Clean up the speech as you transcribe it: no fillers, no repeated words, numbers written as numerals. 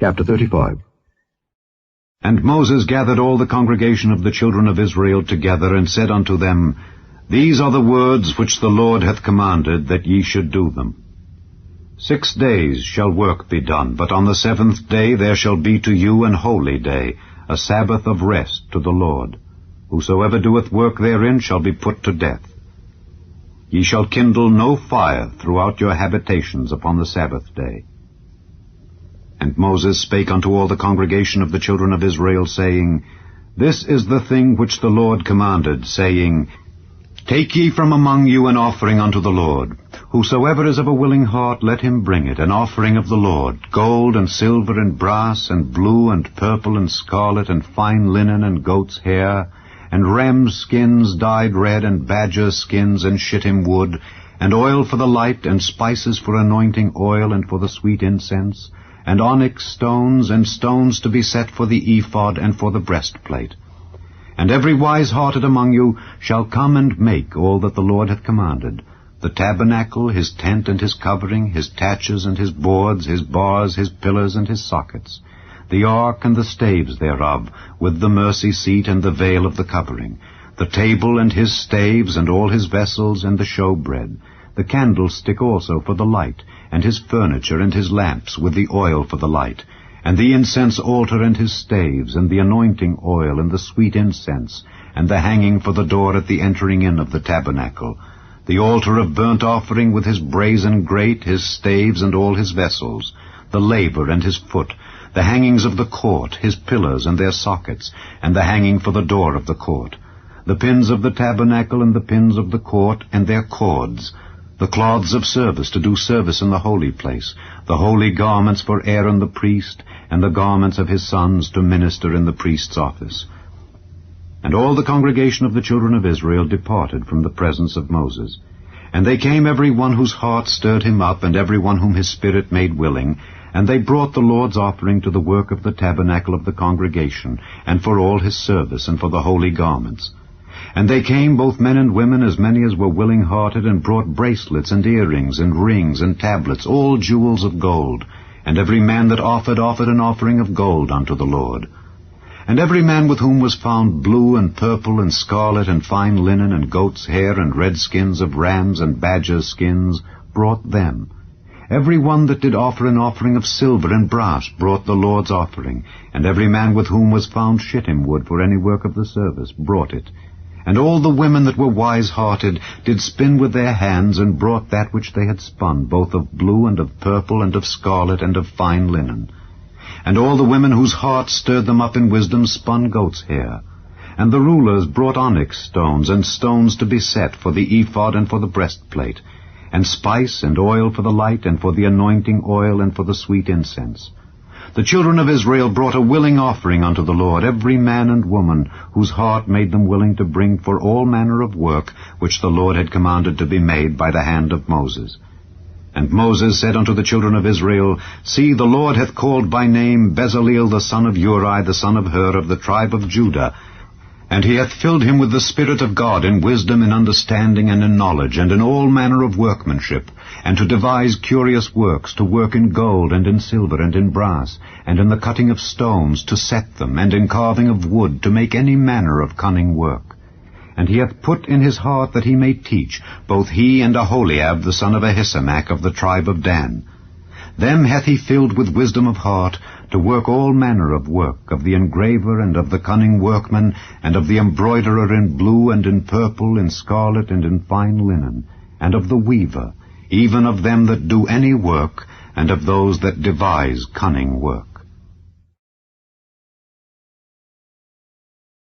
Chapter 35. And Moses gathered all the congregation of the children of Israel together, and said unto them, These are the words which the Lord hath commanded, that ye should do them. 6 days shall work be done, but on the 7th day there shall be to you an holy day, a Sabbath of rest to the Lord. Whosoever doeth work therein shall be put to death. Ye shall kindle no fire throughout your habitations upon the Sabbath day. And Moses spake unto all the congregation of the children of Israel, saying, This is the thing which the Lord commanded, saying, Take ye from among you an offering unto the Lord. Whosoever is of a willing heart, let him bring it, an offering of the Lord, gold and silver and brass and blue and purple and scarlet and fine linen and goat's hair, and rams' skins dyed red, and badger skins and shittim wood, and oil for the light, and spices for anointing oil and for the sweet incense, and onyx stones, and stones to be set for the ephod and for the breastplate. And every wise-hearted among you shall come and make all that the Lord hath commanded, the tabernacle, his tent and his covering, his taches and his boards, his bars, his pillars and his sockets, the ark and the staves thereof, with the mercy seat and the veil of the covering, the table and his staves, and all his vessels, and the showbread, the candlestick also for the light, and his furniture and his lamps, with the oil for the light, and the incense altar and his staves, and the anointing oil, and the sweet incense, and the hanging for the door at the entering in of the tabernacle, the altar of burnt offering with his brazen grate, his staves, and all his vessels, the laver and his foot, the hangings of the court, his pillars and their sockets, and the hanging for the door of the court, the pins of the tabernacle and the pins of the court, and their cords, the cloths of service to do service in the holy place, the holy garments for Aaron the priest, and the garments of his sons to minister in the priest's office. And all the congregation of the children of Israel departed from the presence of Moses. And they came every one whose heart stirred him up, and every one whom his spirit made willing, and they brought the Lord's offering to the work of the tabernacle of the congregation, and for all his service, and for the holy garments. And they came, both men and women, as many as were willing-hearted, and brought bracelets, and earrings, and rings, and tablets, all jewels of gold. And every man that offered an offering of gold unto the Lord. And every man with whom was found blue, and purple, and scarlet, and fine linen, and goat's hair, and red skins of rams, and badgers' skins, brought them. Every one that did offer an offering of silver and brass brought the Lord's offering. And every man with whom was found shittim wood for any work of the service brought it. And all the women that were wise-hearted did spin with their hands, and brought that which they had spun, both of blue, and of purple, and of scarlet, and of fine linen. And all the women whose hearts stirred them up in wisdom spun goat's hair. And the rulers brought onyx stones, and stones to be set for the ephod and for the breastplate, and spice and oil for the light, and for the anointing oil, and for the sweet incense. The children of Israel brought a willing offering unto the Lord, every man and woman, whose heart made them willing to bring for all manner of work, which the Lord had commanded to be made by the hand of Moses. And Moses said unto the children of Israel, See, the Lord hath called by name Bezaleel the son of Uri, the son of Hur, of the tribe of Judah, and he hath filled him with the Spirit of God, in wisdom, in understanding, and in knowledge, and in all manner of workmanship, and to devise curious works, to work in gold, and in silver, and in brass, and in the cutting of stones, to set them, and in carving of wood, to make any manner of cunning work. And he hath put in his heart that he may teach, both he and Aholiab the son of Ahisamach of the tribe of Dan. Them hath he filled with wisdom of heart, to work all manner of work, of the engraver, and of the cunning workman, and of the embroiderer in blue, and in purple, in scarlet, and in fine linen, and of the weaver, even of them that do any work, and of those that devise cunning work.